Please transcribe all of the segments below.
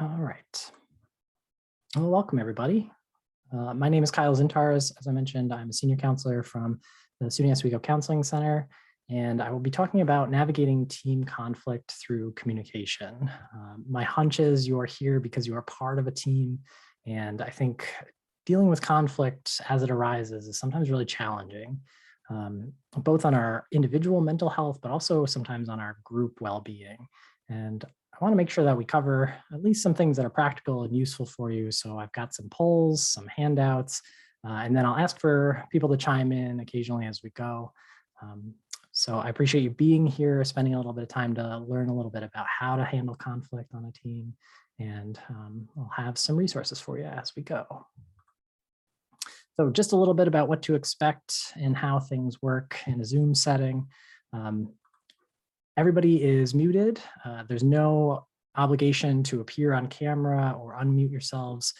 All right. Well, welcome everybody. My name is Kyle Dzintars. As I mentioned, I'm a senior counselor from the SUNY Oswego Counseling Center, and I will be talking about navigating team conflict through communication. My hunch is you are here because you are part of a team, and I think dealing with conflict as it arises is sometimes really challenging, both on our individual mental health, but also sometimes on our group well-being. And I want to make sure that we cover at least some things that are practical and useful for you. So I've got some polls, some handouts, and then I'll ask for people to chime in occasionally as we go. So I appreciate you being here, spending a little bit of time to learn a little bit about how to handle conflict on a team. And I'll have some resources for you as we go. So just a little bit about what to expect and how things work in a Zoom setting. Everybody is muted. There's no obligation to appear on camera or unmute yourselves.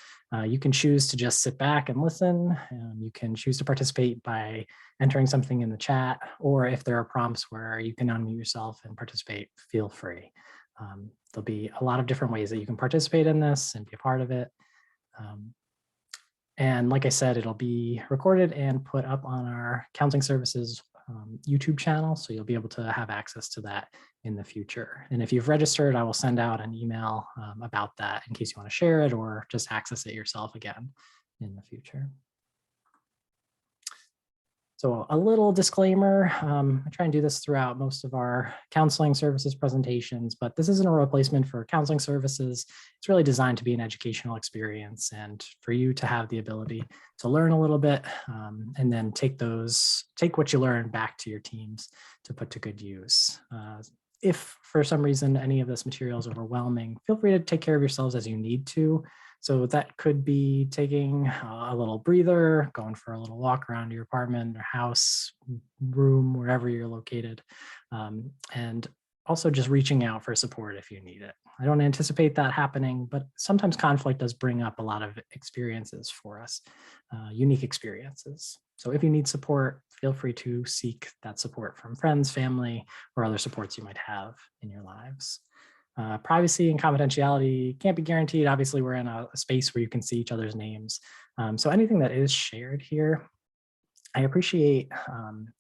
You can choose to just sit back and listen. You can choose to participate by entering something in the chat, or if there are prompts where you can unmute yourself and participate, feel free. There'll be a lot of different ways that you can participate in this and be a part of it. And like I said, it'll be recorded and put up on our Counseling Services YouTube channel, so you'll be able to have access to that in the future. And if you've registered, I will send out an email about that in case you want to share it or just access it yourself again in the future. So a little disclaimer, I try and do this throughout most of our counseling services presentations, but this isn't a replacement for counseling services. It's really designed to be an educational experience and for you to have the ability to learn a little bit and then take what you learn back to your teams to put to good use. If for some reason any of this material is overwhelming, feel free to take care of yourselves as you need to. So that could be taking a little breather, going for a little walk around your apartment or house, room, wherever you're located, and also just reaching out for support if you need it. I don't anticipate that happening, but sometimes conflict does bring up a lot of experiences for us, unique experiences. So if you need support, feel free to seek that support from friends, family, or other supports you might have in your lives. Privacy and confidentiality can't be guaranteed. Obviously, we're in a space where you can see each other's names. So anything that is shared here, I appreciate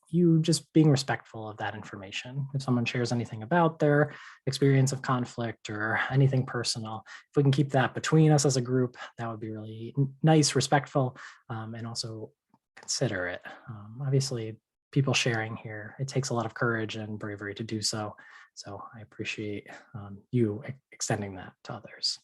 you just being respectful of that information. If someone shares anything about their experience of conflict or anything personal, if we can keep that between us as a group, that would be really nice, respectful, and also considerate. Obviously, people sharing here, it takes a lot of courage and bravery to do so. So I appreciate you extending that to others.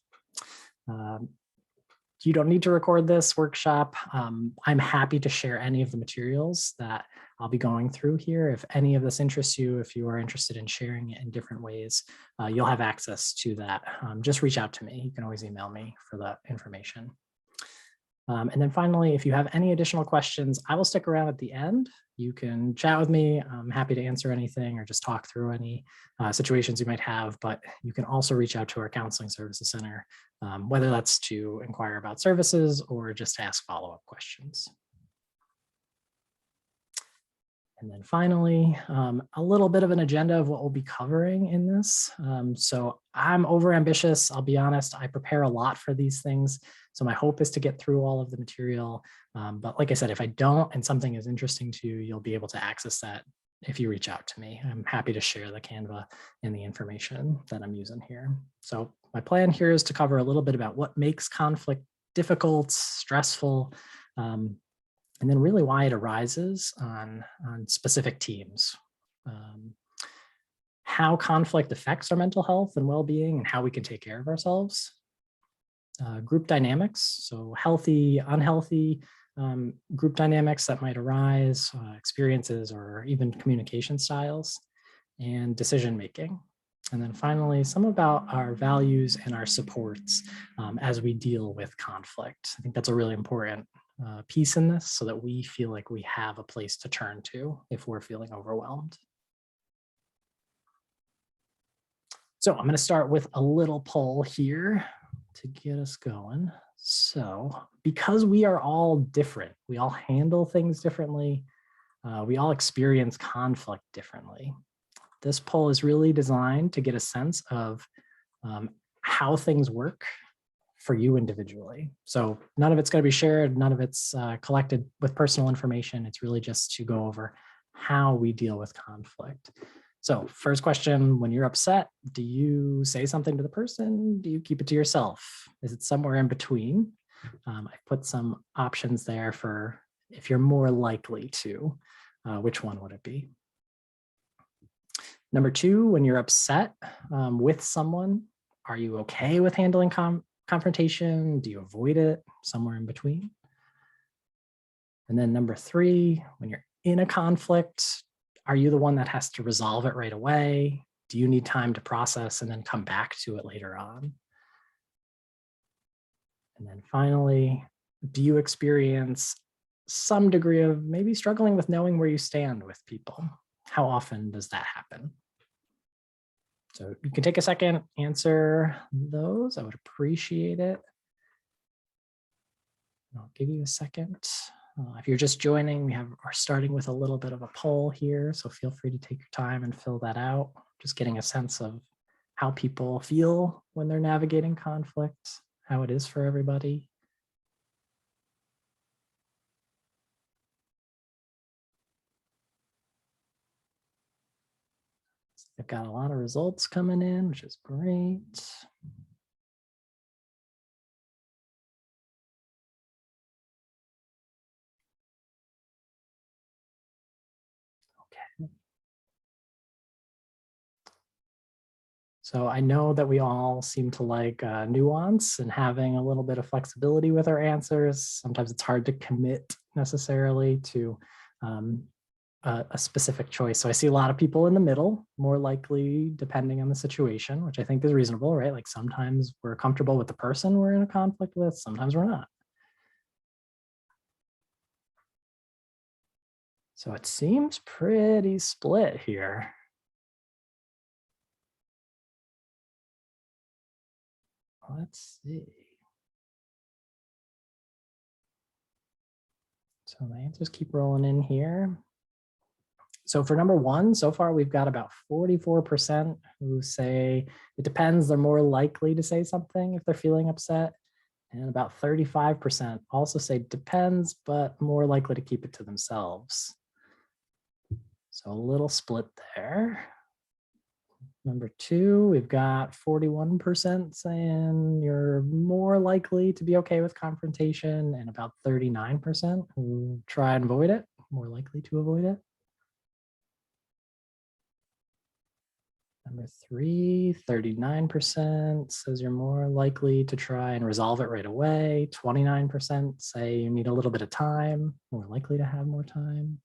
You don't need to record this workshop. I'm happy to share any of the materials that I'll be going through here. If any of this interests you, if you are interested in sharing it in different ways, you'll have access to that. Just reach out to me. You can always email me for the information. And then finally, if you have any additional questions, I will stick around at the end. You can chat with me. I'm happy to answer anything or just talk through any situations you might have, but you can also reach out to our Counseling Services Center, whether that's to inquire about services or just to ask follow-up questions. And then finally, a little bit of an agenda of what we'll be covering in this. So I'm overambitious, I'll be honest. I prepare a lot for these things. So my hope is to get through all of the material. But like I said, if I don't and something is interesting to you, you'll be able to access that if you reach out to me. I'm happy to share the Canva and the information that I'm using here. So my plan here is to cover a little bit about what makes conflict difficult, stressful, and then really why it arises on specific teams, how conflict affects our mental health and well-being and how we can take care of ourselves, group dynamics, so healthy, unhealthy group dynamics that might arise, experiences or even communication styles, and decision-making. And then finally, some about our values and our supports as we deal with conflict. I think that's a really important piece in this so that we feel like we have a place to turn to if we're feeling overwhelmed. So I'm going to start with a little poll here to get us going. So because we are all different, we all handle things differently, we all experience conflict differently. This poll is really designed to get a sense of how things work for you individually. So none of it's going to be shared, none of it's collected with personal information. It's really just to go over how we deal with conflict. So first question, when you're upset, do you say something to the person? Do you keep it to yourself? Is it somewhere in between? I put some options there for if you're more likely to, which one would it be? Number two, when you're upset with someone, are you okay with handling confrontation? Do you avoid it? Somewhere in between? And then number three, when you're in a conflict, are you the one that has to resolve it right away? Do you need time to process and then come back to it later on? And then finally, do you experience some degree of maybe struggling with knowing where you stand with people? How often does that happen? So you can take a second, answer those. I would appreciate it. I'll give you a second. If you're just joining, we are starting with a little bit of a poll here, so feel free to take your time and fill that out. Just getting a sense of how people feel when they're navigating conflict, how it is for everybody. I've got a lot of results coming in, which is great. Okay. So I know that we all seem to like nuance and having a little bit of flexibility with our answers. Sometimes it's hard to commit necessarily to a specific choice. So I see a lot of people in the middle, more likely depending on the situation, which I think is reasonable, right? Like sometimes we're comfortable with the person we're in a conflict with, sometimes we're not. So it seems pretty split here. Let's see. So my answers keep rolling in here. So for number one, so far we've got about 44% who say it depends, they're more likely to say something if they're feeling upset. And about 35% also say depends, but more likely to keep it to themselves. So a little split there. Number two, we've got 41% saying you're more likely to be okay with confrontation, and about 39% who try and avoid it, more likely to avoid it. Number three, 39% says you're more likely to try and resolve it right away. 29% say you need a little bit of time, more likely to have more time.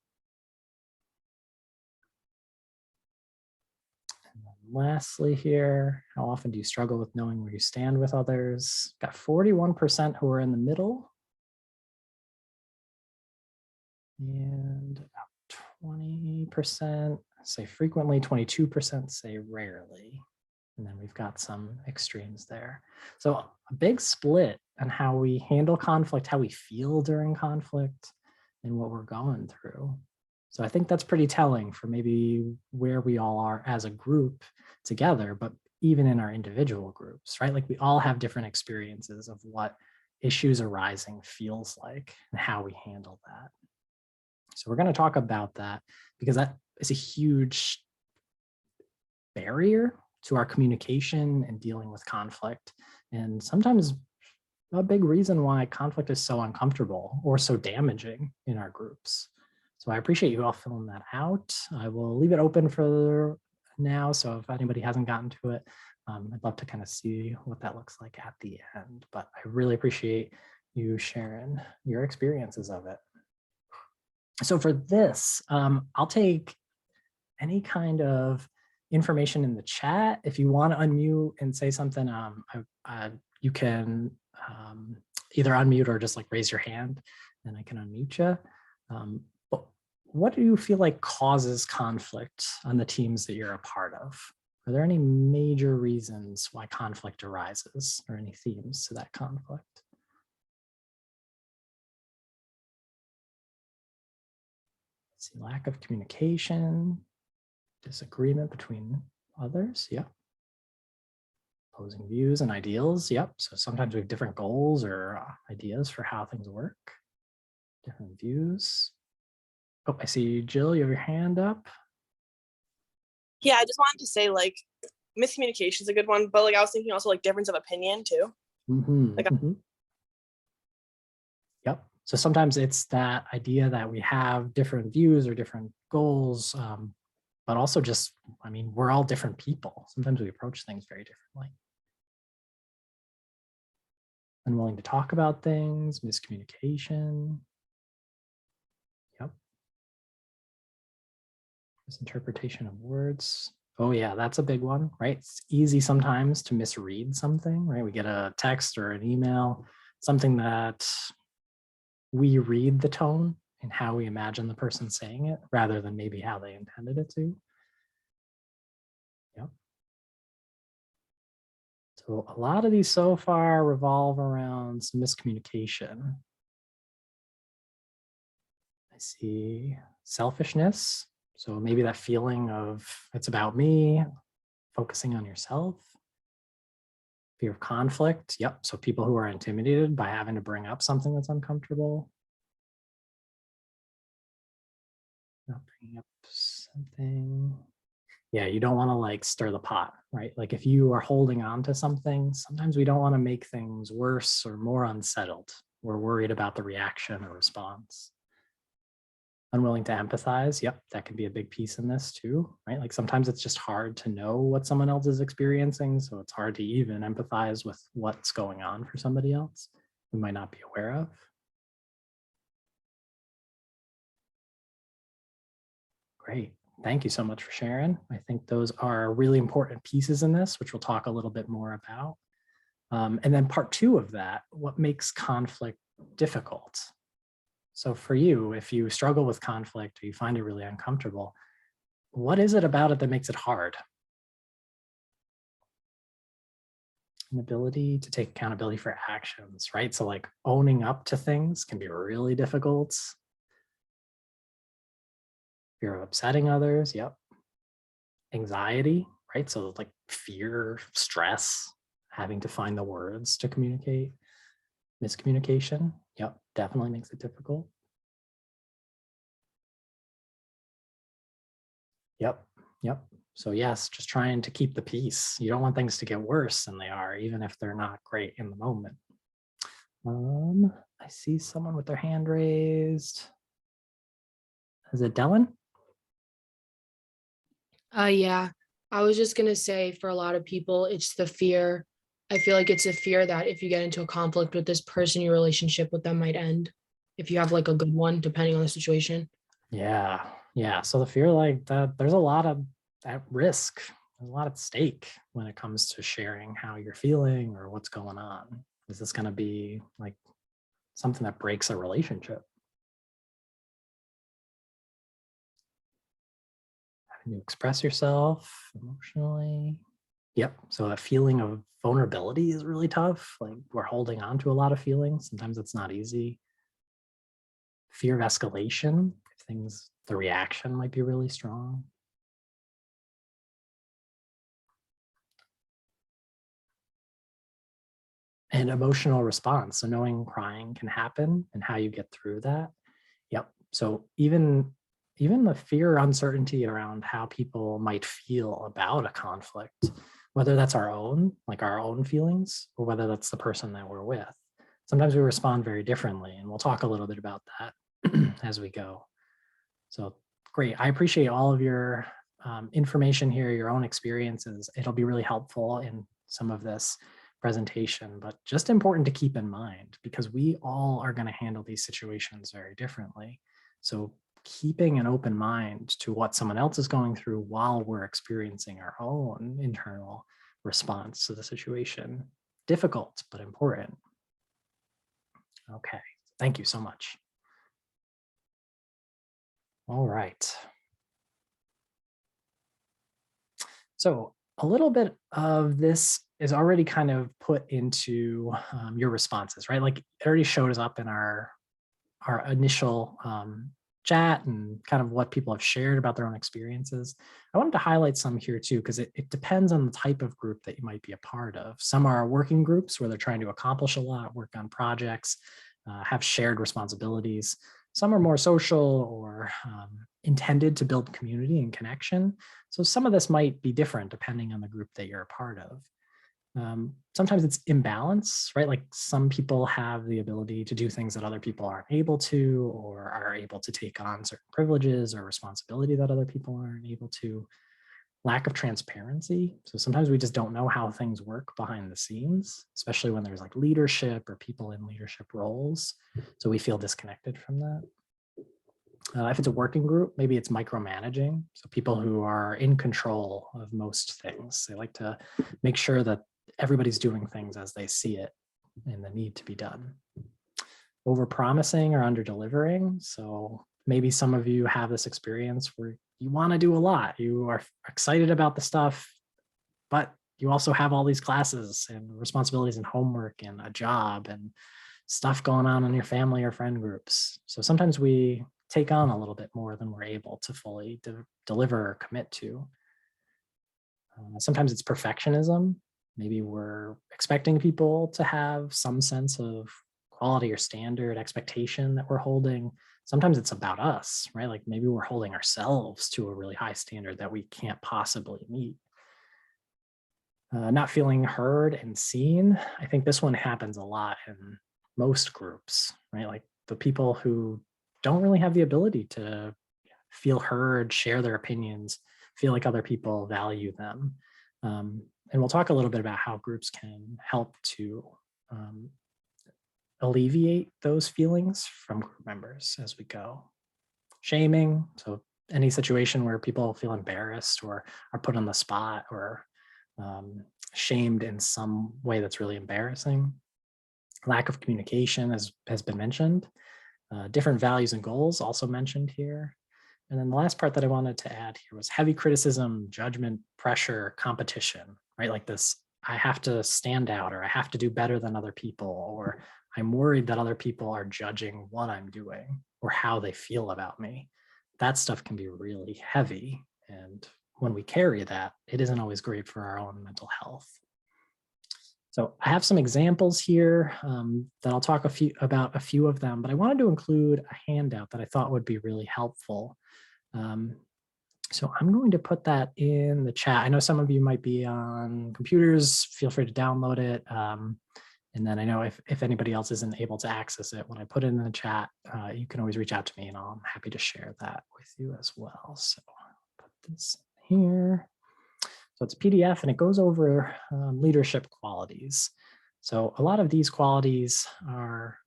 And then lastly here, how often do you struggle with knowing where you stand with others? Got 41% who are in the middle. And about 20% say frequently, 22% say rarely. And then we've got some extremes there. So a big split on how we handle conflict, how we feel during conflict, and what we're going through. So I think that's pretty telling for maybe where we all are as a group together, but even in our individual groups, right? Like we all have different experiences of what issues arising feels like and how we handle that. So we're going to talk about that because that is a huge barrier to our communication and dealing with conflict. And sometimes a big reason why conflict is so uncomfortable or so damaging in our groups. So I appreciate you all filling that out. I will leave it open for now. So if anybody hasn't gotten to it, I'd love to kind of see what that looks like at the end. But I really appreciate you sharing your experiences of it. So for this, I'll take any kind of information in the chat. If you want to unmute and say something, you can either unmute or just like raise your hand and I can unmute you. But what do you feel like causes conflict on the teams that you're a part of? Are there any major reasons why conflict arises or any themes to that conflict? See, lack of communication, disagreement between others. Yeah. Opposing views and ideals. Yep. So sometimes we have different goals or ideas for how things work. Different views. Oh, I see Jill, you have your hand up. Yeah, I just wanted to say like miscommunication is a good one, but like I was thinking also like difference of opinion too. Yep. So sometimes it's that idea that we have different views or different goals, but also just, I mean, we're all different people. Sometimes we approach things very differently. Unwilling to talk about things, miscommunication. Yep. Misinterpretation of words. Oh yeah, that's a big one, right? It's easy sometimes to misread something, right? We get a text or an email, something that we read the tone and how we imagine the person saying it rather than maybe how they intended it to. Yep. So a lot of these so far revolve around some miscommunication. I see selfishness. So maybe that feeling of it's about me, focusing on yourself. Fear of conflict. Yep. So people who are intimidated by having to bring up something that's uncomfortable. Not bringing up something. Yeah, you don't want to like stir the pot, right? Like if you are holding on to something, sometimes we don't want to make things worse or more unsettled. We're worried about the reaction or response. Unwilling to empathize. Yep, that can be a big piece in this too, right? Like sometimes it's just hard to know what someone else is experiencing. So it's hard to even empathize with what's going on for somebody else we might not be aware of. Great. Thank you so much for sharing. I think those are really important pieces in this, which we'll talk a little bit more about. And then part two of that, what makes conflict difficult? So for you, if you struggle with conflict or you find it really uncomfortable, what is it about it that makes it hard? An ability to take accountability for actions, right? So like owning up to things can be really difficult. Fear of upsetting others. Yep. Anxiety, right? So like fear, stress, having to find the words to communicate. Miscommunication. Yep. Definitely makes it difficult. Yep. Yep. So yes, just trying to keep the peace. You don't want things to get worse than they are, even if they're not great in the moment. I see someone with their hand raised. Is it Dylan? Yeah, I was just gonna say for a lot of people, it's the fear. I feel like it's a fear that if you get into a conflict with this person, your relationship with them might end. If you have like a good one, depending on the situation. Yeah. Yeah. So the fear like that, there's a lot of at risk. There's a lot at stake when it comes to sharing how you're feeling or what's going on. Is this going to be like something that breaks a relationship? Having to express yourself emotionally. Yep. So a feeling of vulnerability is really tough. Like we're holding on to a lot of feelings. Sometimes it's not easy. Fear of escalation. If things, the reaction might be really strong. And emotional response. So knowing crying can happen and how you get through that. Yep. So even the fear, uncertainty around how people might feel about a conflict, whether that's our own, like our own feelings, or whether that's the person that we're with. Sometimes we respond very differently, and we'll talk a little bit about that as we go. So great. I appreciate all of your information here, your own experiences. It'll be really helpful in some of this presentation, but just important to keep in mind because we all are going to handle these situations very differently. So keeping an open mind to what someone else is going through while we're experiencing our own internal response to the situation. Difficult, but important. Okay, thank you so much. All right. So a little bit of this is already kind of put into your responses, right? Like it already showed us up in our initial chat and kind of what people have shared about their own experiences. I wanted to highlight some here too, because it depends on the type of group that you might be a part of. Some are working groups where they're trying to accomplish a lot, work on projects, have shared responsibilities. Some are more social or intended to build community and connection. So some of this might be different depending on the group that you're a part of. Sometimes it's imbalance, right? Like some people have the ability to do things that other people aren't able to, or are able to take on certain privileges or responsibility that other people aren't able to. Lack of transparency. So sometimes we just don't know how things work behind the scenes, especially when there's like leadership or people in leadership roles. So we feel disconnected from that. If it's a working group, maybe it's micromanaging. So people who are in control of most things, they like to make sure that everybody's doing things as they see it and the need to be done. Over-promising or under-delivering. So maybe some of you have this experience where you want to do a lot. You are excited about the stuff, but you also have all these classes and responsibilities and homework and a job and stuff going on in your family or friend groups. So sometimes we take on a little bit more than we're able to fully deliver or commit to. Sometimes it's perfectionism. Maybe we're expecting people to have some sense of quality or standard expectation that we're holding. Sometimes it's about us, right? Like maybe we're holding ourselves to a really high standard that we can't possibly meet. Not feeling heard and seen. I think this one happens a lot in most groups, right? Like the people who don't really have the ability to feel heard, share their opinions, feel like other people value them. And we'll talk a little bit about how groups can help to alleviate those feelings from group members as we go. Shaming, so any situation where people feel embarrassed or are put on the spot or shamed in some way that's really embarrassing. Lack of communication has been mentioned. Different values and goals also mentioned here. And then the last part that I wanted to add here was heavy criticism, judgment, pressure, competition, right? Like this, I have to stand out or I have to do better than other people, or I'm worried that other people are judging what I'm doing or how they feel about me. That stuff can be really heavy. And when we carry that, it isn't always great for our own mental health. So I have some examples here that I'll talk about a few of them, but I wanted to include a handout that I thought would be really helpful. So I'm going to put that in the chat. I know some of you might be on computers, feel free to download it. And then I know if anybody else isn't able to access it, when I put it in the chat, you can always reach out to me and I'm happy to share that with you as well. So I'll put this here. So it's a PDF and it goes over leadership qualities. So a lot of these qualities are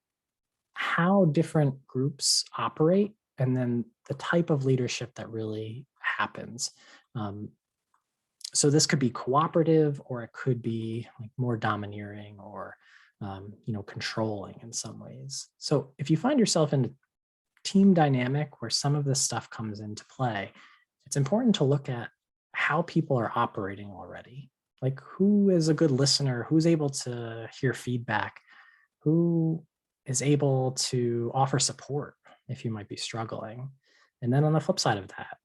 how different groups operate and then the type of leadership that really happens. So this could be cooperative or it could be like more domineering or controlling in some ways. So if you find yourself in a team dynamic where some of this stuff comes into play, it's important to look at how people are operating already. Like who is a good listener, who's able to hear feedback, who is able to offer support if you might be struggling. And then on the flip side of that,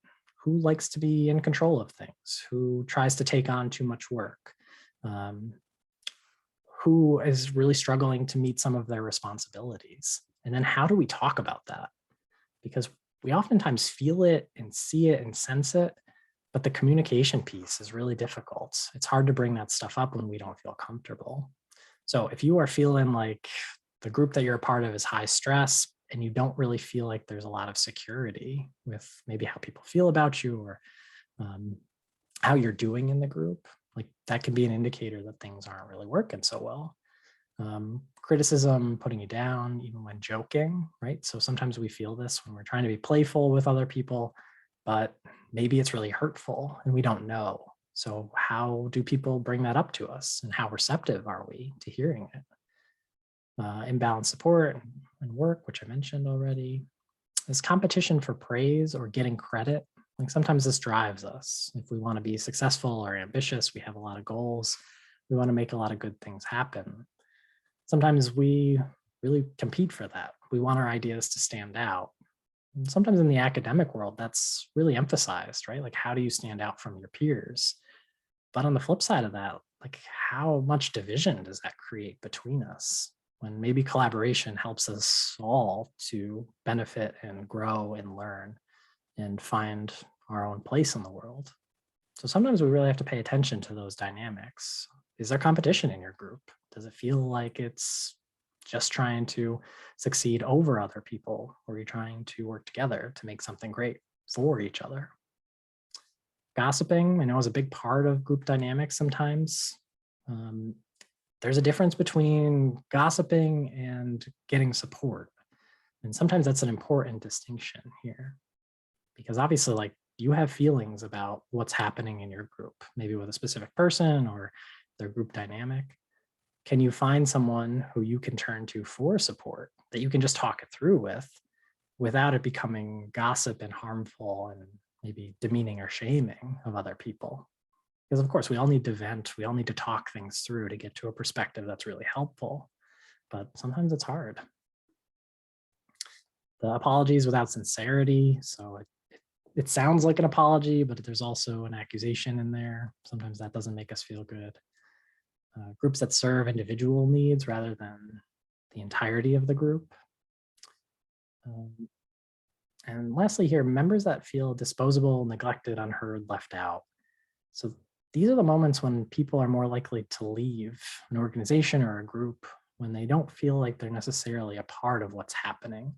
who likes to be in control of things, who tries to take on too much work, who is really struggling to meet some of their responsibilities. And then how do we talk about that? Because we oftentimes feel it and see it and sense it, but the communication piece is really difficult. It's hard to bring that stuff up when we don't feel comfortable. So if you are feeling like the group that you're a part of is high stress and you don't really feel like there's a lot of security with maybe how people feel about you or how you're doing in the group, like that can be an indicator that things aren't really working so well. Criticism, putting you down, even when joking, right? So sometimes we feel this when we're trying to be playful with other people, but maybe it's really hurtful and we don't know. So how do people bring that up to us and how receptive are we to hearing it? Imbalanced support and work, which I mentioned already. Is competition for praise or getting credit. Like sometimes this drives us. If we want to be successful or ambitious, we have a lot of goals. We want to make a lot of good things happen. Sometimes we really compete for that. We want our ideas to stand out. And sometimes in the academic world, that's really emphasized, right? Like, how do you stand out from your peers? But on the flip side of that, like, how much division does that create between us when maybe collaboration helps us all to benefit and grow and learn and find our own place in the world? So sometimes we really have to pay attention to those dynamics. Is there competition in your group? Does it feel like it's just trying to succeed over other people, or are you trying to work together to make something great for each other? Gossiping, I know, is a big part of group dynamics sometimes. Um, there's a difference between gossiping and getting support. And sometimes that's an important distinction here, because obviously, like, you have feelings about what's happening in your group, maybe with a specific person or their group dynamic. Can you find someone who you can turn to for support that you can just talk it through with without it becoming gossip and harmful and maybe demeaning or shaming of other people? Because of course, we all need to vent, we all need to talk things through to get to a perspective that's really helpful, but sometimes it's hard. The apologies without sincerity. So it sounds like an apology, but there's also an accusation in there. Sometimes that doesn't make us feel good. Groups that serve individual needs rather than the entirety of the group. And lastly here, members that feel disposable, neglected, unheard, left out. So these are the moments when people are more likely to leave an organization or a group when they don't feel like they're necessarily a part of what's happening.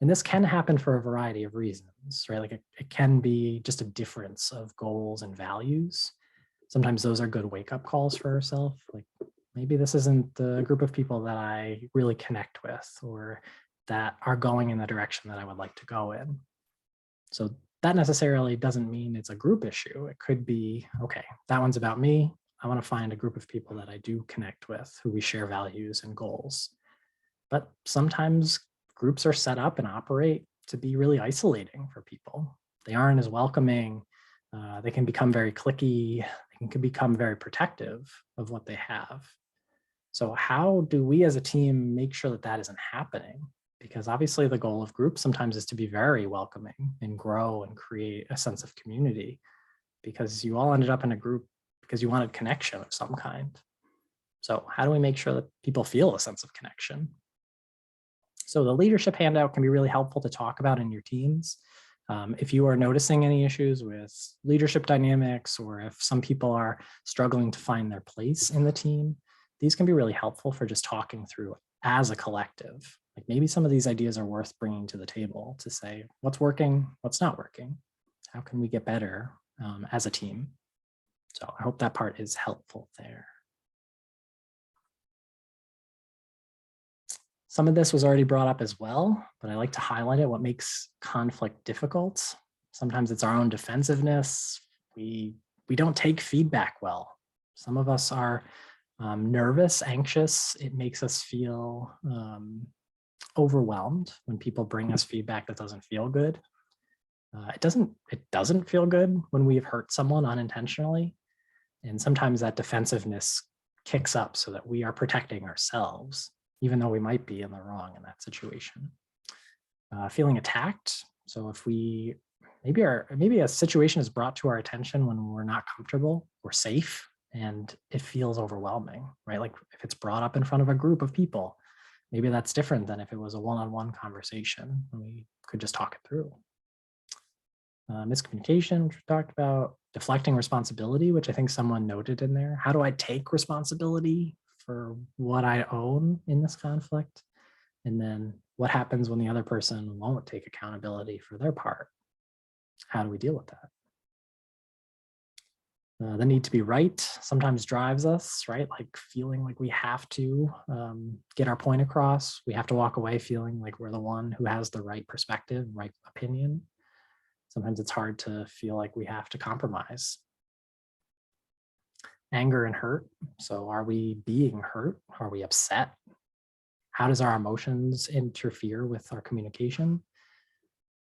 And this can happen for a variety of reasons, right? Like it can be just a difference of goals and values. Sometimes those are good wake-up calls for ourselves. Like, maybe this isn't the group of people that I really connect with or that are going in the direction that I would like to go in. So that necessarily doesn't mean it's a group issue. It could be, okay, that one's about me. I want to find a group of people that I do connect with, who we share values and goals. But sometimes groups are set up and operate to be really isolating for people. They aren't as welcoming. They can become very cliquey. They can become very protective of what they have. So how do we as a team make sure that that isn't happening? Because obviously the goal of groups sometimes is to be very welcoming and grow and create a sense of community, because you all ended up in a group because you wanted connection of some kind. So how do we make sure that people feel a sense of connection? So the leadership handout can be really helpful to talk about in your teams. If you are noticing any issues with leadership dynamics, or if some people are struggling to find their place in the team, these can be really helpful for just talking through as a collective. Like, maybe some of these ideas are worth bringing to the table to say, what's working, what's not working? How can we get better as a team? So I hope that part is helpful there. Some of this was already brought up as well, but I like to highlight it. What makes conflict difficult? Sometimes it's our own defensiveness. We don't take feedback well. Some of us are nervous, anxious. It makes us feel overwhelmed when people bring us feedback that doesn't feel good. It doesn't feel good when we've hurt someone unintentionally. And sometimes that defensiveness kicks up so that we are protecting ourselves, even though we might be in the wrong in that situation. Feeling attacked. So if maybe a situation is brought to our attention when we're not comfortable or safe, and it feels overwhelming, right? Like if it's brought up in front of a group of people, maybe that's different than if it was a one-on-one conversation and we could just talk it through. Miscommunication, which we talked about. Deflecting responsibility, which I think someone noted in there. How do I take responsibility for what I own in this conflict? And then what happens when the other person won't take accountability for their part? How do we deal with that? The need to be right sometimes drives us, right? Like feeling like we have to get our point across. We have to walk away feeling like we're the one who has the right perspective, right opinion. Sometimes it's hard to feel like we have to compromise. Anger and hurt. So are we being hurt? Are we upset? How does our emotions interfere with our communication?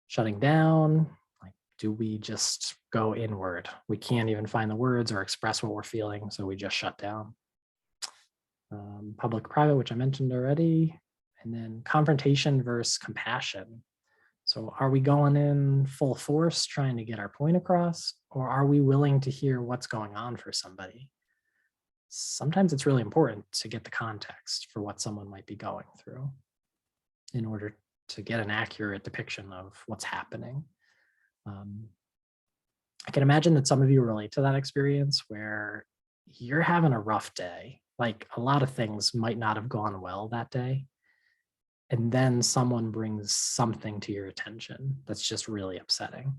Shutting down. Like, do we just go inward? We can't even find the words or express what we're feeling, so we just shut down. Public-private, which I mentioned already. And then confrontation versus compassion. So are we going in full force trying to get our point across, or are we willing to hear what's going on for somebody? Sometimes it's really important to get the context for what someone might be going through in order to get an accurate depiction of what's happening. I can imagine that some of you relate to that experience where you're having a rough day. Like a lot of things might not have gone well that day. And then someone brings something to your attention that's just really upsetting.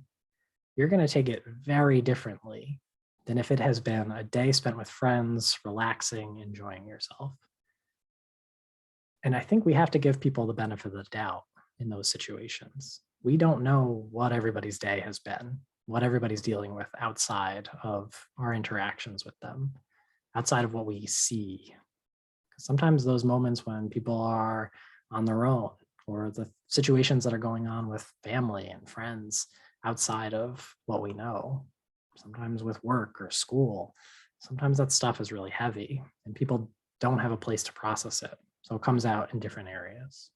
You're going to take it very differently than if it has been a day spent with friends, relaxing, enjoying yourself. And I think we have to give people the benefit of the doubt in those situations. We don't know what everybody's day has been, what everybody's dealing with outside of our interactions with them, outside of what we see. Sometimes those moments when people are on their own, or the situations that are going on with family and friends outside of what we know, sometimes with work or school, sometimes that stuff is really heavy and people don't have a place to process it. So it comes out in different areas.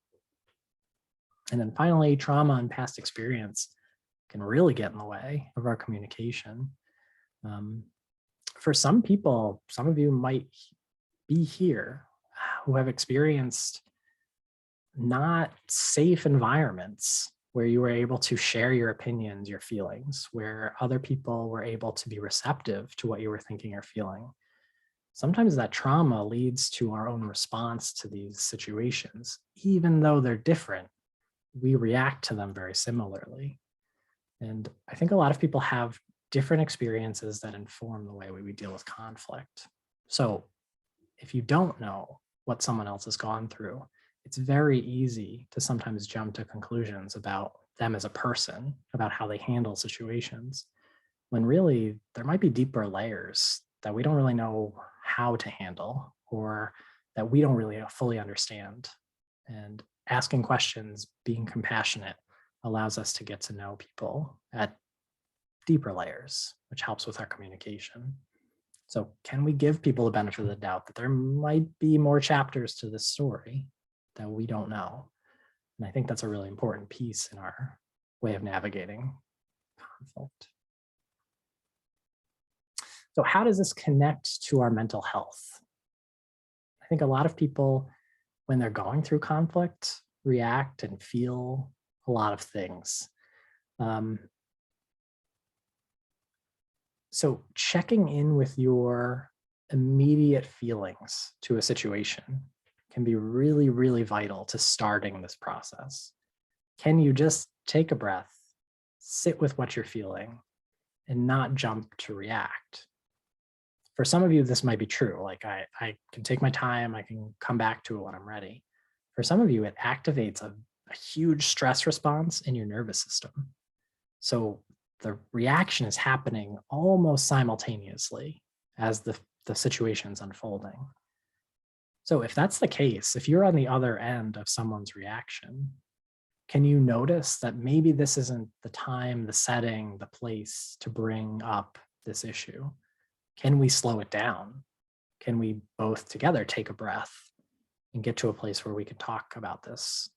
And then finally, trauma and past experience can really get in the way of our communication. For some people, some of you might be here who have experienced not safe environments where you were able to share your opinions, your feelings, where other people were able to be receptive to what you were thinking or feeling. Sometimes that trauma leads to our own response to these situations. Even though they're different, we react to them very similarly. And I think a lot of people have different experiences that inform the way we deal with conflict. So if you don't know what someone else has gone through, it's very easy to sometimes jump to conclusions about them as a person, about how they handle situations, when really there might be deeper layers that we don't really know how to handle or that we don't really fully understand. And asking questions, being compassionate, allows us to get to know people at deeper layers, which helps with our communication. So can we give people the benefit of the doubt that there might be more chapters to this story that we don't know? And I think that's a really important piece in our way of navigating conflict. So how does this connect to our mental health? I think a lot of people, when they're going through conflict, react and feel a lot of things. So checking in with your immediate feelings to a situation can be really, really vital to starting this process. Can you just take a breath, sit with what you're feeling, and not jump to react? For some of you, this might be true. Like I can take my time, I can come back to it when I'm ready. For some of you, it activates a huge stress response in your nervous system. So the reaction is happening almost simultaneously as the situation's unfolding. So if that's the case, if you're on the other end of someone's reaction, can you notice that maybe this isn't the time, the setting, the place to bring up this issue? Can we slow it down? Can we both together take a breath and get to a place where we can talk about this?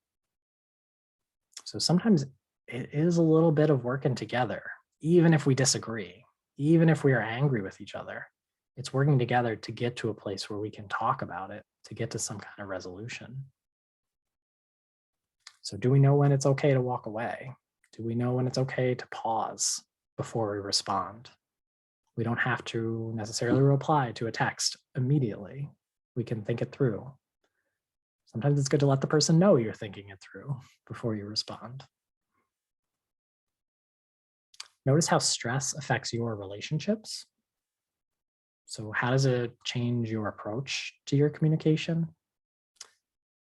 So sometimes it is a little bit of working together, even if we disagree, even if we are angry with each other. It's working together to get to a place where we can talk about it, to get to some kind of resolution. So do we know when it's okay to walk away? Do we know when it's okay to pause before we respond? We don't have to necessarily reply to a text immediately. We can think it through. Sometimes it's good to let the person know you're thinking it through before you respond. Notice how stress affects your relationships. So how does it change your approach to your communication?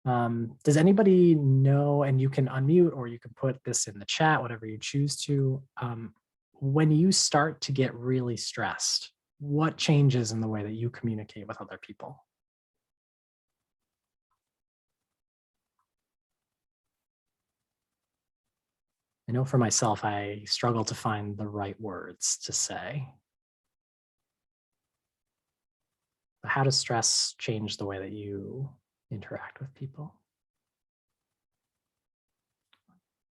Does anybody know, and you can unmute or you can put this in the chat, whatever you choose to, when you start to get really stressed, what changes in the way that you communicate with other people? I know for myself, I struggle to find the right words to say. But how does stress change the way that you interact with people?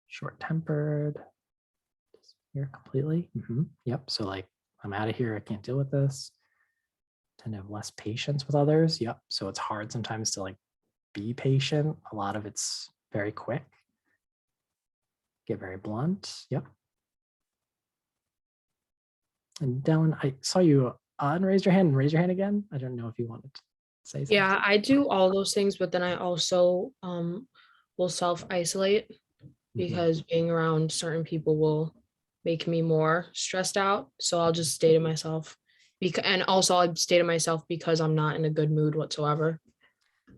Short-tempered, disappear completely. Yep. So like, I'm out of here. I can't deal with this. Tend to have less patience with others. Yep. So it's hard sometimes to like be patient. A lot of it's very quick. Get very blunt. Yep. And Dylan, I saw you unraise your hand and raise your hand again. I don't know if you wanted to say something. Yeah, I do all those things, but then I also will self-isolate because being around certain people will make me more stressed out. So I'll just stay to myself. And also I'll stay to myself because I'm not in a good mood whatsoever.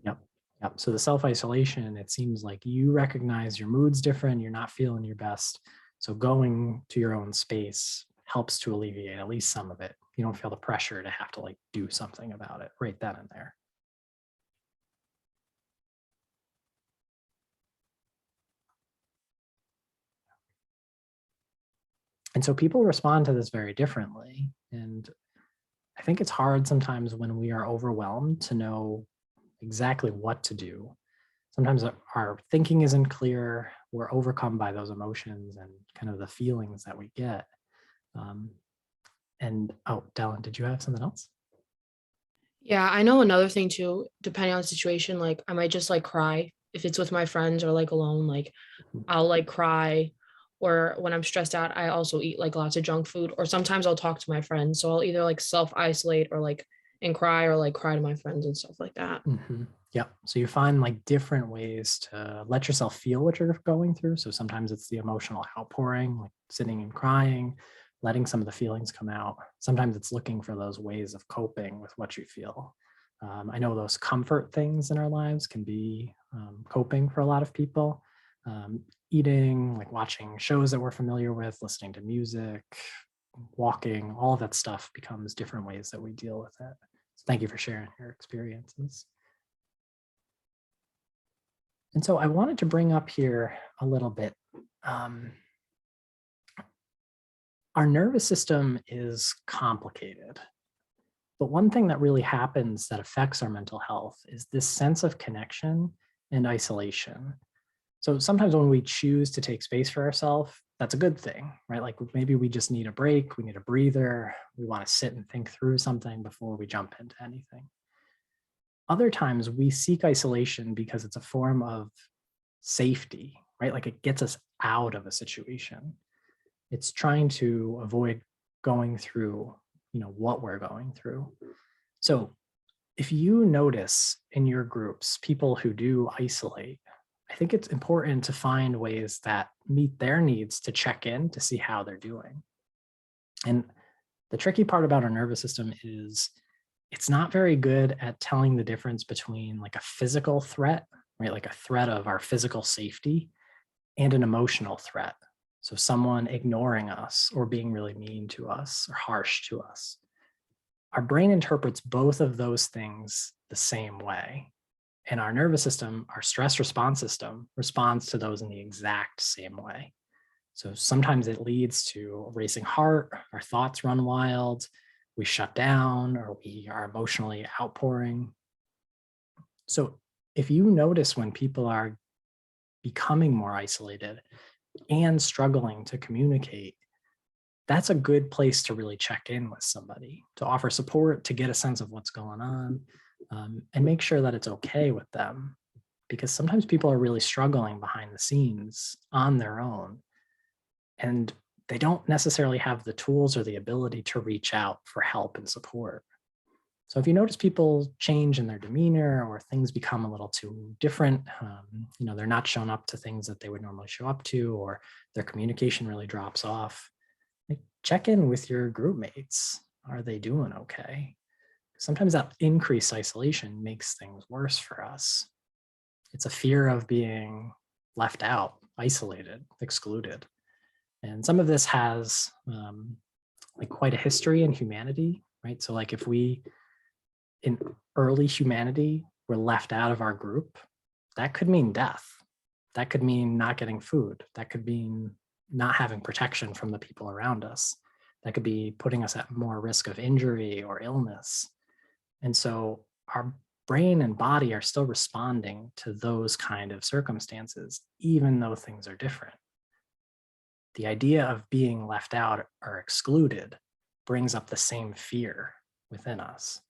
Yep. Yep. So the self-isolation, it seems like you recognize your mood's different, you're not feeling your best. So going to your own space helps to alleviate at least some of it. You don't feel the pressure to have to like do something about it right then and there. And so people respond to this very differently. And I think it's hard sometimes when we are overwhelmed to know exactly what to do. Sometimes our thinking isn't clear. We're overcome by those emotions and kind of the feelings that we get. And oh, Dylan, did you have something else? Yeah, I know another thing too, depending on the situation, like I might just like cry if it's with my friends or like alone, like I'll like cry. Or when I'm stressed out, I also eat like lots of junk food, or sometimes I'll talk to my friends. So I'll either like self-isolate or like and cry or like cry to my friends and stuff like that. Yep. So you find like different ways to let yourself feel what you're going through. So sometimes it's the emotional outpouring, like sitting and crying, letting some of the feelings come out. Sometimes it's looking for those ways of coping with what you feel. I know those comfort things in our lives can be coping for a lot of people. Eating, like watching shows that we're familiar with, listening to music, walking, all of that stuff becomes different ways that we deal with it. So thank you for sharing your experiences. And so I wanted to bring up here a little bit. Our nervous system is complicated, but one thing that really happens that affects our mental health is this sense of connection and isolation. So sometimes when we choose to take space for ourselves, that's a good thing, right? Like maybe we just need a break, we need a breather, we want to sit and think through something before we jump into anything. Other times we seek isolation because it's a form of safety, right? Like it gets us out of a situation. It's trying to avoid going through, what we're going through. So if you notice in your groups people who do isolate, I think it's important to find ways that meet their needs to check in to see how they're doing. And the tricky part about our nervous system is it's not very good at telling the difference between like a physical threat, right? Like a threat of our physical safety and an emotional threat. So someone ignoring us or being really mean to us or harsh to us. Our brain interprets both of those things the same way. And our nervous system, our stress response system, responds to those in the exact same way. So sometimes it leads to a racing heart, our thoughts run wild, we shut down, or we are emotionally outpouring. So if you notice when people are becoming more isolated and struggling to communicate, that's a good place to really check in with somebody, to offer support, to get a sense of what's going on, and make sure that it's okay with them. Because sometimes people are really struggling behind the scenes on their own, and they don't necessarily have the tools or the ability to reach out for help and support. So if you notice people change in their demeanor or things become a little too different, they're not showing up to things that they would normally show up to, or their communication really drops off, like check in with your group mates. Are they doing okay? Sometimes that increased isolation makes things worse for us. It's a fear of being left out, isolated, excluded. And some of this has like quite a history in humanity, right? So like if we, in early humanity, were left out of our group, that could mean death. That could mean not getting food. That could mean not having protection from the people around us. That could be putting us at more risk of injury or illness. And so our brain and body are still responding to those kind of circumstances, even though things are different. The idea of being left out or excluded brings up the same fear within us.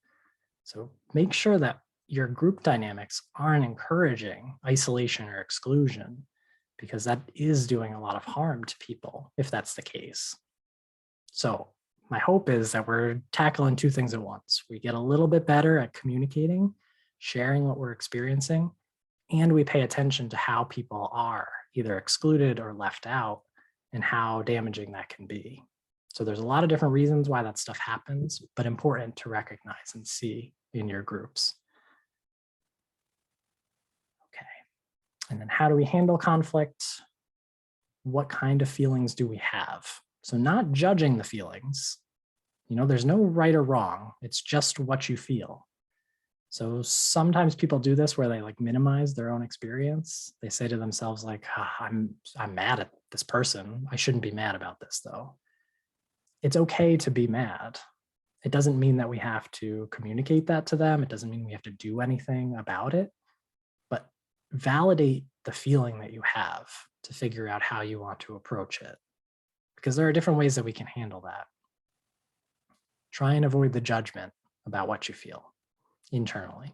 So make sure that your group dynamics aren't encouraging isolation or exclusion, because that is doing a lot of harm to people if that's the case. So my hope is that we're tackling two things at once. We get a little bit better at communicating, sharing what we're experiencing, and we pay attention to how people are either excluded or left out and how damaging that can be. So there's a lot of different reasons why that stuff happens, but important to recognize and see in your groups. Okay. And then how do we handle conflict? What kind of feelings do we have? So not judging the feelings, there's no right or wrong. It's just what you feel. So sometimes people do this where they like minimize their own experience. They say to themselves like, I'm mad at this person. I shouldn't be mad about this though. It's okay to be mad. It doesn't mean that we have to communicate that to them. It doesn't mean we have to do anything about it, but validate the feeling that you have to figure out how you want to approach it. Because there are different ways that we can handle that. Try and avoid the judgment about what you feel internally.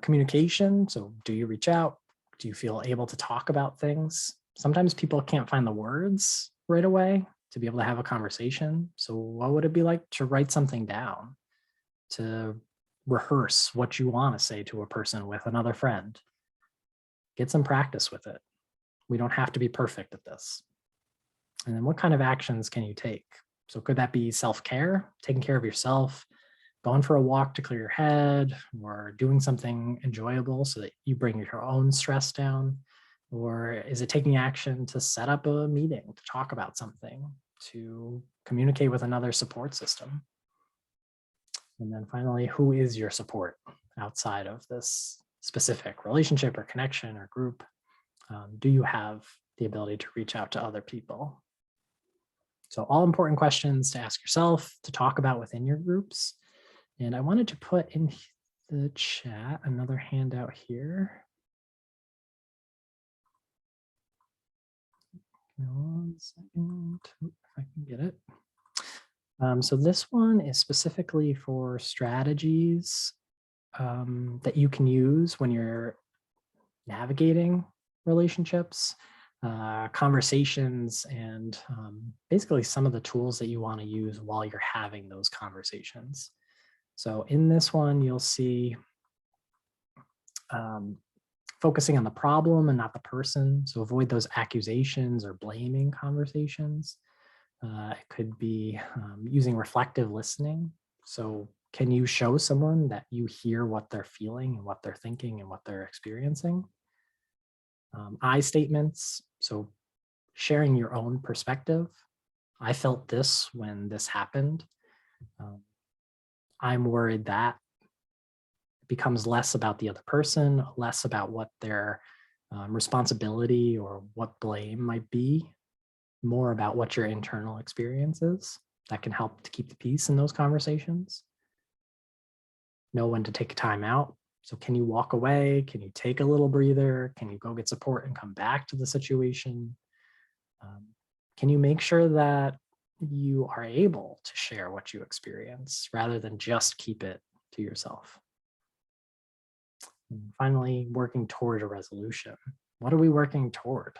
Communication. So do you reach out? Do you feel able to talk about things? Sometimes people can't find the words right away to be able to have a conversation. So what would it be like to write something down, to rehearse what you want to say to a person with another friend? Get some practice with it. We don't have to be perfect at this. And then what kind of actions can you take? So could that be self-care, taking care of yourself, going for a walk to clear your head, or doing something enjoyable so that you bring your own stress down? Or is it taking action to set up a meeting to talk about something, to communicate with another support system? And then finally, who is your support outside of this specific relationship or connection or group? Do you have the ability to reach out to other people? So all important questions to ask yourself, to talk about within your groups. And I wanted to put in the chat another handout here. One second, if I can get it. So this one is specifically for strategies that you can use when you're navigating relationships, conversations, and basically some of the tools that you want to use while you're having those conversations. So in this one, you'll see focusing on the problem and not the person. So avoid those accusations or blaming conversations. It could be using reflective listening. So can you show someone that you hear what they're feeling and what they're thinking and what they're experiencing? I statements. So sharing your own perspective. I felt this when this happened. I'm worried that. It becomes less about the other person, less about what their responsibility or what blame might be, more about what your internal experience is. That can help to keep the peace in those conversations. Know when to take a time out. So can you walk away? Can you take a little breather? Can you go get support and come back to the situation? Can you make sure that you are able to share what you experience rather than just keep it to yourself? And finally, working toward a resolution. What are we working toward?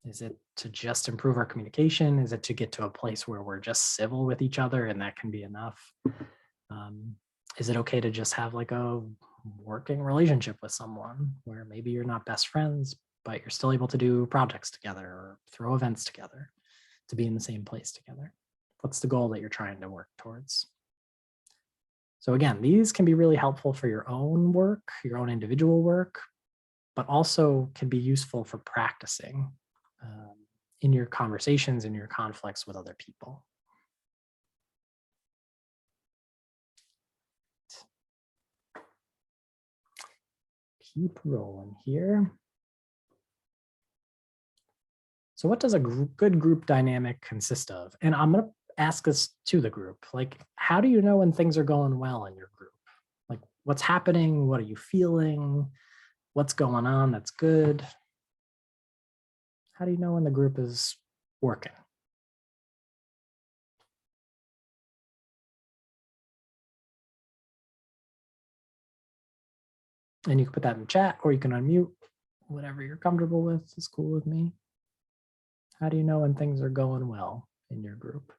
Is it to just improve our communication? Is it to get to a place where we're just civil with each other and that can be enough? Is it okay to just have like a working relationship with someone where maybe you're not best friends, but you're still able to do projects together or throw events together, to be in the same place together? What's the goal that you're trying to work towards? So again, these can be really helpful for your own work, your own individual work, but also can be useful for practicing in your conversations, in your conflicts with other people. Keep rolling here. So what does a good group dynamic consist of? And I'm going to ask this to the group. Like, how do you know when things are going well in your group? Like, what's happening? What are you feeling? What's going on that's good? How do you know when the group is working? And you can put that in the chat or you can unmute. Whatever you're comfortable with is cool with me. How do you know when things are going well in your group?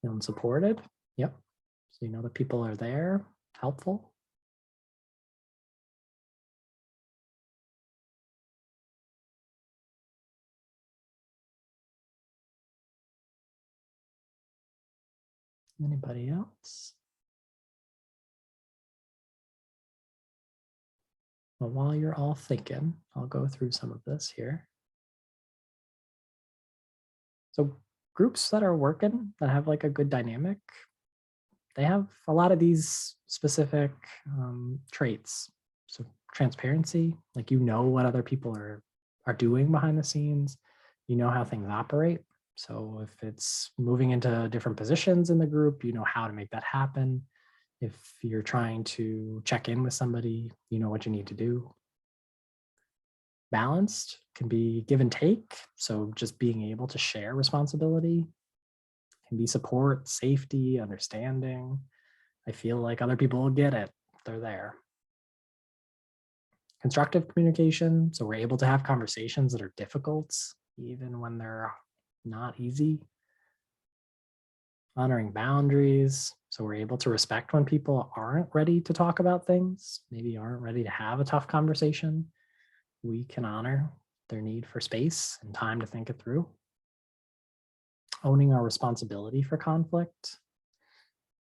Feeling supported? Yep. So you know that people are there, helpful. Anybody else? Well, while you're all thinking, I'll go through some of this here. So groups that are working, that have like a good dynamic, they have a lot of these specific traits. So transparency, like you know what other people are doing behind the scenes, you know how things operate. So if it's moving into different positions in the group, you know how to make that happen. If you're trying to check in with somebody, you know what you need to do. Balanced can be give and take. So just being able to share responsibility can be support, safety, understanding. I feel like other people will get it. They're there. Constructive communication. So we're able to have conversations that are difficult, even when they're not easy. Honoring boundaries. So we're able to respect when people aren't ready to talk about things, maybe aren't ready to have a tough conversation. We can honor their need for space and time to think it through. Owning our responsibility for conflict,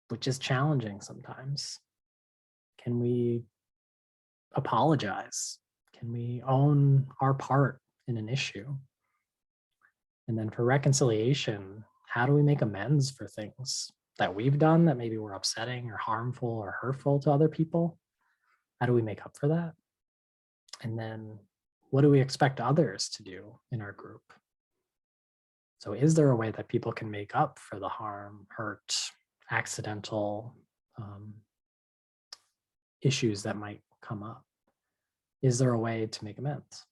which is challenging sometimes. Can we apologize? Can we own our part in an issue? And then for reconciliation, how do we make amends for things that we've done that maybe were upsetting or harmful or hurtful to other people? How do we make up for that? And then what do we expect others to do in our group? So is there a way that people can make up for the harm, hurt, accidental issues that might come up? Is there a way to make amends?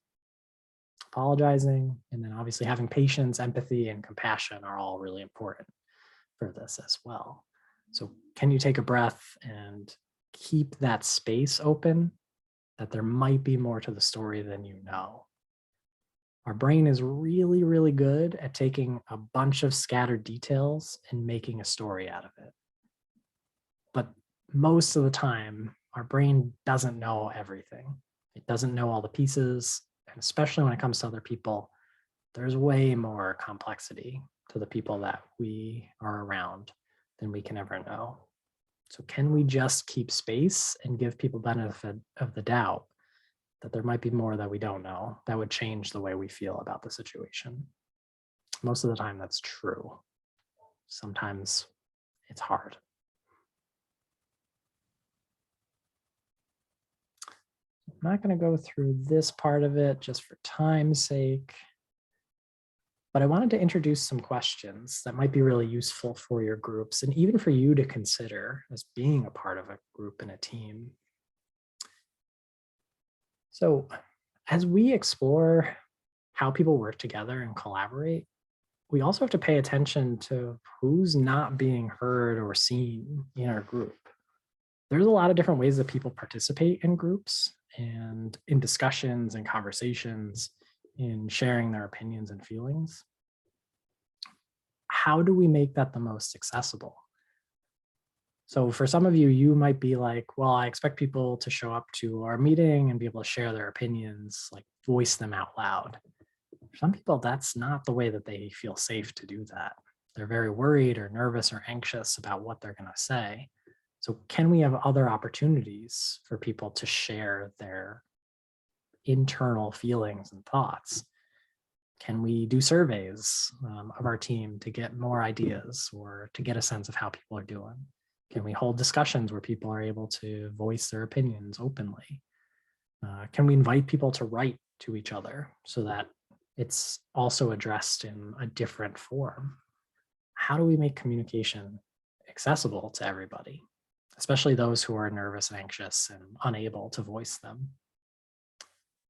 Apologizing, and then obviously having patience, empathy, and compassion are all really important for this as well. So can you take a breath and keep that space open, that there might be more to the story than you know? Our brain is really, really good at taking a bunch of scattered details and making a story out of it. But most of the time, our brain doesn't know everything. It doesn't know all the pieces. And especially when it comes to other people, there's way more complexity to the people that we are around than we can ever know. So can we just keep space and give people benefit of the doubt that there might be more that we don't know that would change the way we feel about the situation? Most of the time that's true. Sometimes it's hard. I'm not going to go through this part of it just for time's sake, but I wanted to introduce some questions that might be really useful for your groups and even for you to consider as being a part of a group and a team. So as we explore how people work together and collaborate, we also have to pay attention to who's not being heard or seen in our group. There's a lot of different ways that people participate in groups and in discussions and conversations, in sharing their opinions and feelings. How do we make that the most accessible? So for some of you, you might be like, well, I expect people to show up to our meeting and be able to share their opinions, like voice them out loud. For some people, that's not the way that they feel safe to do that. They're very worried or nervous or anxious about what they're going to say. So can we have other opportunities for people to share their internal feelings and thoughts? Can we do surveys of our team to get more ideas or to get a sense of how people are doing? Can we hold discussions where people are able to voice their opinions openly? Can we invite people to write to each other so that it's also addressed in a different form? How do we make communication accessible to everybody, especially those who are nervous and anxious and unable to voice them.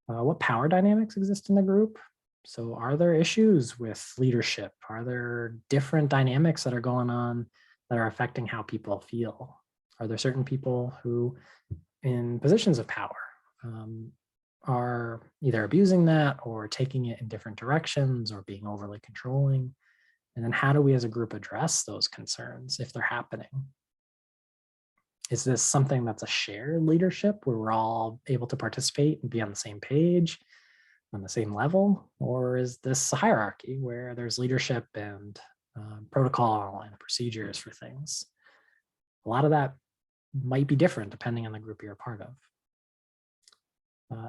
What power dynamics exist in the group? So are there issues with leadership? Are there different dynamics that are going on that are affecting how people feel? Are there certain people who in positions of power are either abusing that or taking it in different directions or being overly controlling? And then how do we as a group address those concerns if they're happening? Is this something that's a shared leadership where we're all able to participate and be on the same page, on the same level? Or is this a hierarchy where there's leadership and protocol and procedures for things? A lot of that might be different depending on the group you're a part of.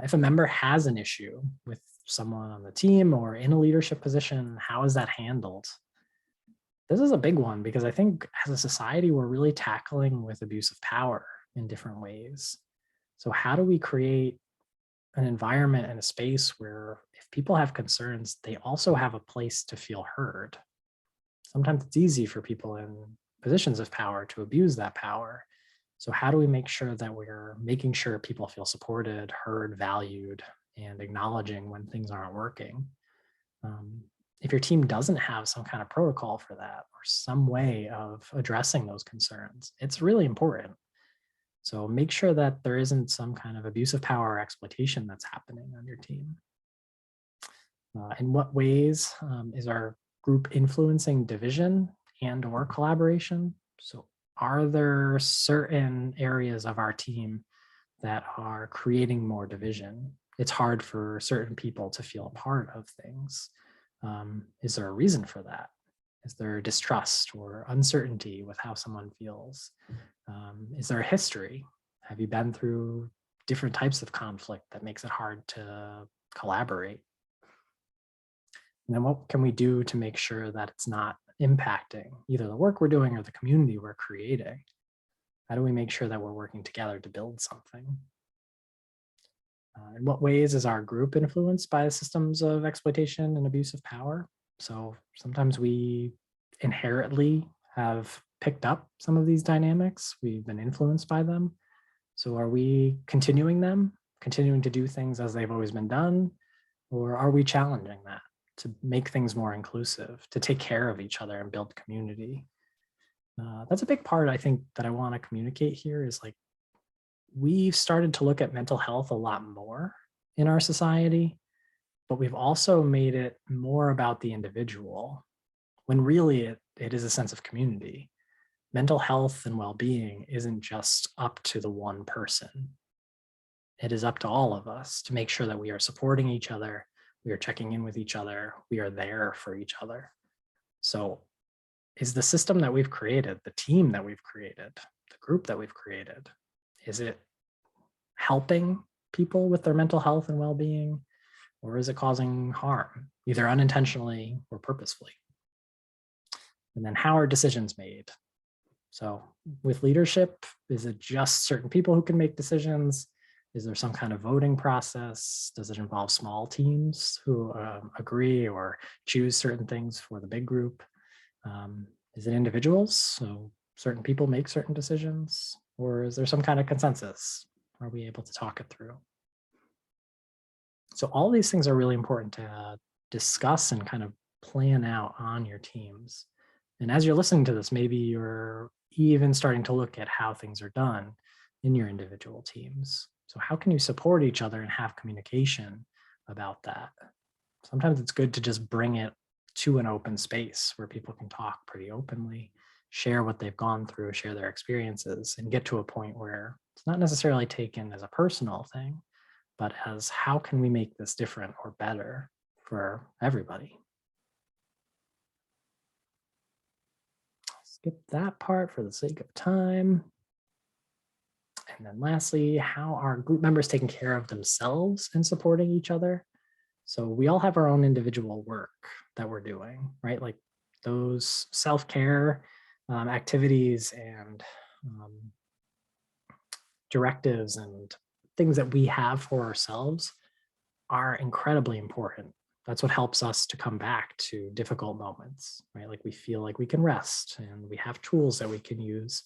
If a member has an issue with someone on the team or in a leadership position, how is that handled? This is a big one because I think as a society, we're really tackling with abuse of power in different ways. So how do we create an environment and a space where if people have concerns, they also have a place to feel heard? Sometimes it's easy for people in positions of power to abuse that power. So how do we make sure that we're making sure people feel supported, heard, valued, and acknowledging when things aren't working? If your team doesn't have some kind of protocol for that or some way of addressing those concerns, it's really important. So make sure that there isn't some kind of abuse of power or exploitation that's happening on your team. In what ways is our group influencing division and or collaboration? So are there certain areas of our team that are creating more division? It's hard for certain people to feel a part of things. Is there a reason for that? Is there distrust or uncertainty with how someone feels? Is there a history? Have you been through different types of conflict that makes it hard to collaborate? And then what can we do to make sure that it's not impacting either the work we're doing or the community we're creating? How do we make sure that we're working together to build something? In what ways is our group influenced by systems of exploitation and abuse of power? So sometimes we inherently have picked up some of these dynamics. We've been influenced by them. So are we continuing them, continuing to do things as they've always been done? Or are we challenging that to make things more inclusive, to take care of each other and build community? That's a big part, I think, that I want to communicate here is like, we've started to look at mental health a lot more in our society, but we've also made it more about the individual when really it is a sense of community. Mental health and well-being isn't just up to the one person. It is up to all of us to make sure that we are supporting each other, we are checking in with each other, we are there for each other. So is the system that we've created, the team that we've created, the group that we've created, is it helping people with their mental health and well-being, or is it causing harm, either unintentionally or purposefully? And then how are decisions made? So with leadership, is it just certain people who can make decisions? Is there some kind of voting process? Does it involve small teams who agree or choose certain things for the big group? Is it individuals? So certain people make certain decisions, or is there some kind of consensus? Are we able to talk it through? So all these things are really important to discuss and kind of plan out on your teams. And as you're listening to this, maybe you're even starting to look at how things are done in your individual teams. So how can you support each other and have communication about that? Sometimes it's good to just bring it to an open space where people can talk pretty openly, share what they've gone through, share their experiences, and get to a point where it's not necessarily taken as a personal thing, but as how can we make this different or better for everybody? Skip that part for the sake of time. And then lastly, how are group members taking care of themselves and supporting each other? So we all have our own individual work that we're doing, right? Like those self-care activities and directives and things that we have for ourselves are incredibly important. That's what helps us to come back to difficult moments, right? Like we feel like we can rest and we have tools that we can use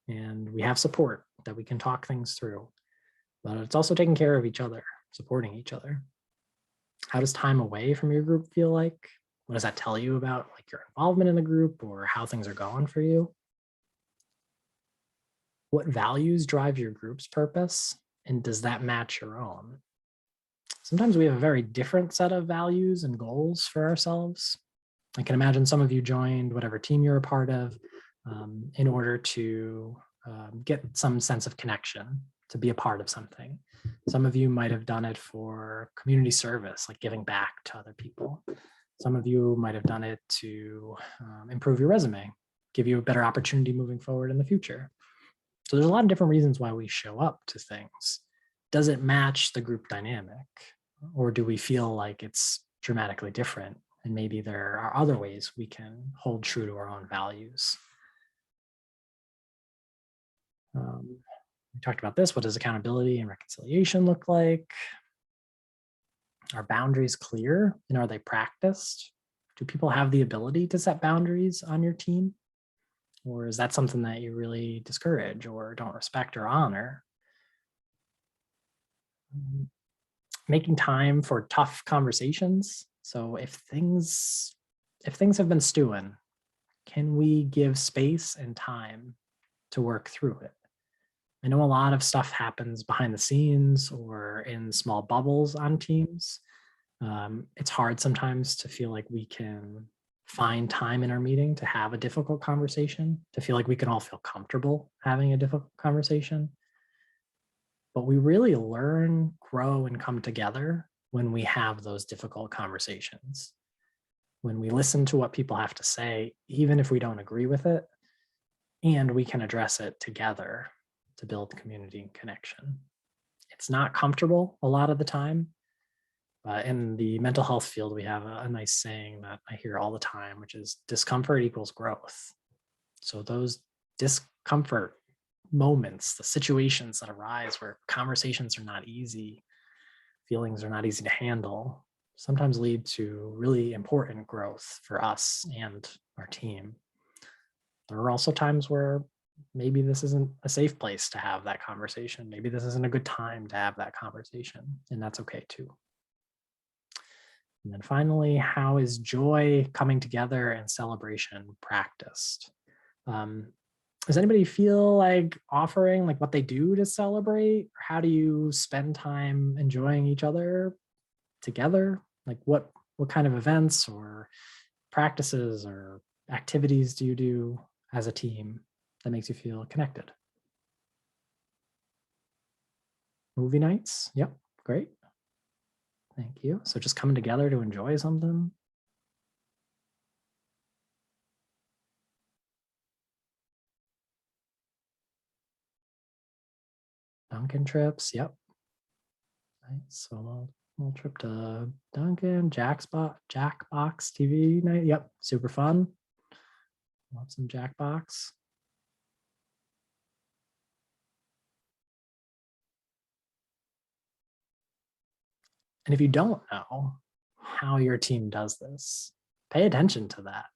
and we have support that we can talk things through. But it's also taking care of each other, supporting each other. How does time away from your group feel like? What does that tell you about like your involvement in the group or how things are going for you? What values drive your group's purpose? And does that match your own? Sometimes we have a very different set of values and goals for ourselves. I can imagine some of you joined whatever team you're a part of in order to get some sense of connection, to be a part of something. Some of you might have done it for community service, like giving back to other people. Some of you might have done it to improve your resume, give you a better opportunity moving forward in the future. So there's a lot of different reasons why we show up to things. Does it match the group dynamic? Or do we feel like it's dramatically different? And maybe there are other ways we can hold true to our own values. We talked about this. What does accountability and reconciliation look like? Are boundaries clear and are they practiced? Do people have the ability to set boundaries on your team? Or is that something that you really discourage or don't respect or honor? Making time for tough conversations. So if things have been stewing, can we give space and time to work through it? I know a lot of stuff happens behind the scenes or in small bubbles on teams. It's hard sometimes to feel like we can find time in our meeting to have a difficult conversation, to feel like we can all feel comfortable having a difficult conversation. But we really learn, grow, and come together when we have those difficult conversations. When we listen to what people have to say, even if we don't agree with it, and we can address it together to build community and connection. It's not comfortable a lot of the time. In the mental health field, we have a nice saying that I hear all the time, which is discomfort equals growth. So those discomfort moments, the situations that arise where conversations are not easy, feelings are not easy to handle, sometimes lead to really important growth for us and our team. There are also times where maybe this isn't a safe place to have that conversation. Maybe this isn't a good time to have that conversation, and that's okay too. And then finally, how is joy, coming together, and celebration practiced? Does anybody feel like offering like what they do to celebrate? Or how do you spend time enjoying each other together? Like what kind of events or practices or activities do you do as a team that makes you feel connected? Movie nights? Yep, great. Thank you. So just coming together to enjoy something. Dunkin' trips, yep. Nice. So little trip to Dunkin', Jackbox TV night. Yep, super fun. Love some Jackbox. And if you don't know how your team does this, pay attention to that.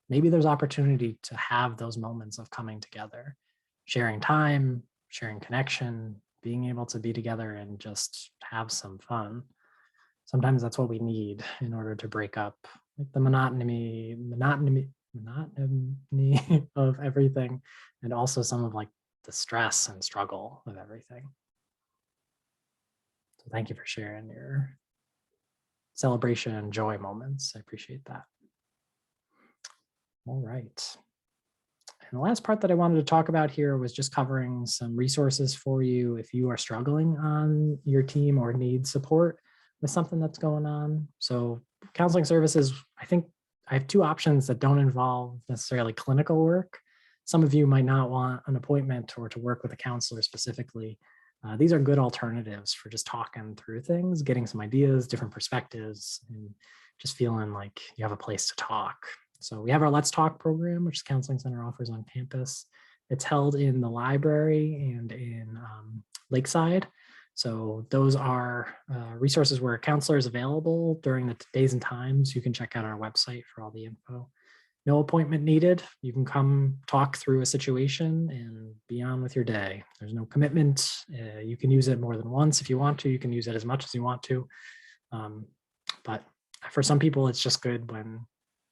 Maybe there's opportunity to have those moments of coming together, sharing time, sharing connection, being able to be together and just have some fun. Sometimes that's what we need in order to break up like the monotony of everything, and also some of like the stress and struggle of everything. So thank you for sharing your celebration and joy moments. I appreciate that. All right. And the last part that I wanted to talk about here was just covering some resources for you if you are struggling on your team or need support with something that's going on. So counseling services, I think I have two options that don't involve necessarily clinical work. Some of you might not want an appointment or to work with a counselor specifically. These are good alternatives for just talking through things, getting some ideas, different perspectives, and just feeling like you have a place to talk. So we have our Let's Talk program, which the Counseling Center offers on campus. It's held in the library and in Lakeside. So those are resources where a counselor is available during the days and times. You can check out our website for all the info. No appointment needed. You can come talk through a situation and be on with your day. There's no commitment. You can use it more than once if you want to. You can use it as much as you want to. But for some people, it's just good when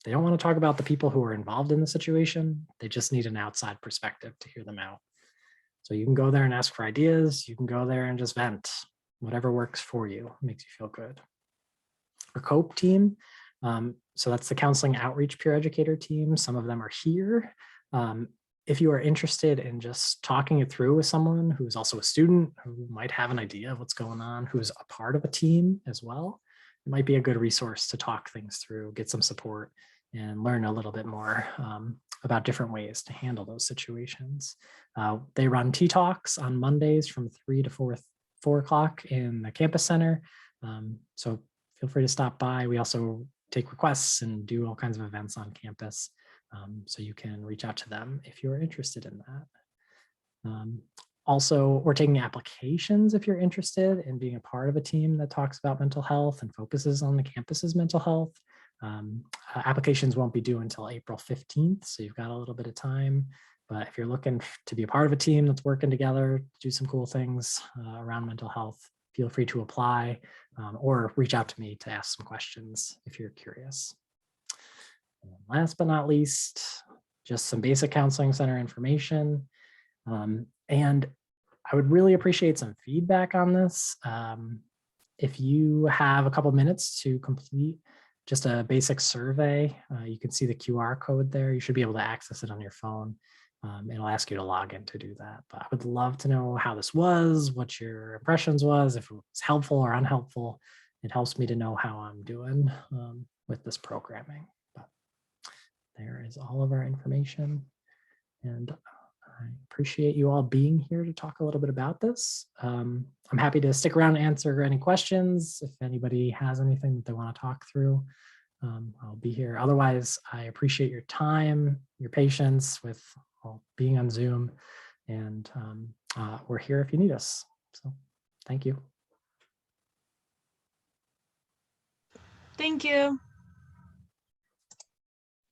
they don't want to talk about the people who are involved in the situation. They just need an outside perspective to hear them out. So you can go there and ask for ideas. You can go there and just vent. Whatever works for you, makes you feel good. Our COPE team. So that's the counseling outreach peer educator team. Some of them are here. If you are interested in just talking it through with someone who's also a student, who might have an idea of what's going on, who's a part of a team as well, it might be a good resource to talk things through, get some support, and learn a little bit more about different ways to handle those situations. They run tea talks on Mondays from 3 to 4 o'clock in the campus center. So feel free to stop by. We also take requests and do all kinds of events on campus. So you can reach out to them if you're interested in that. Also, we're taking applications if you're interested in being a part of a team that talks about mental health and focuses on the campus's mental health. Applications won't be due until April 15th, so you've got a little bit of time. But if you're looking to be a part of a team that's working together, do some cool things around mental health, feel free to apply or reach out to me to ask some questions if you're curious. And last but not least, just some basic counseling center information. And I would really appreciate some feedback on this. If you have a couple minutes to complete just a basic survey, you can see the QR code there. You should be able to access it on your phone. It'll ask you to log in to do that. But I would love to know how this was, what your impressions was, if it was helpful or unhelpful. It helps me to know how I'm doing with this programming. But there is all of our information. And I appreciate you all being here to talk a little bit about this. I'm happy to stick around and answer any questions. If anybody has anything that they want to talk through, I'll be here. Otherwise, I appreciate your time, your patience with being on Zoom, and we're here if you need us. So thank you. Thank you.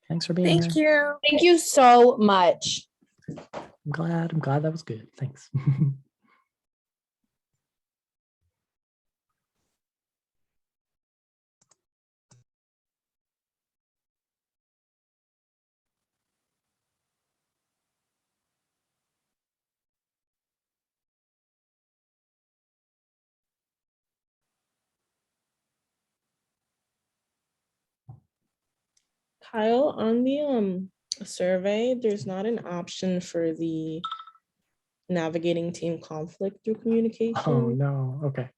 Thanks for being Thank here. you. Thank you so much. I'm glad that was good. Thanks. Kyle, on the survey, there's not an option for the navigating team conflict through communication. Oh no, okay.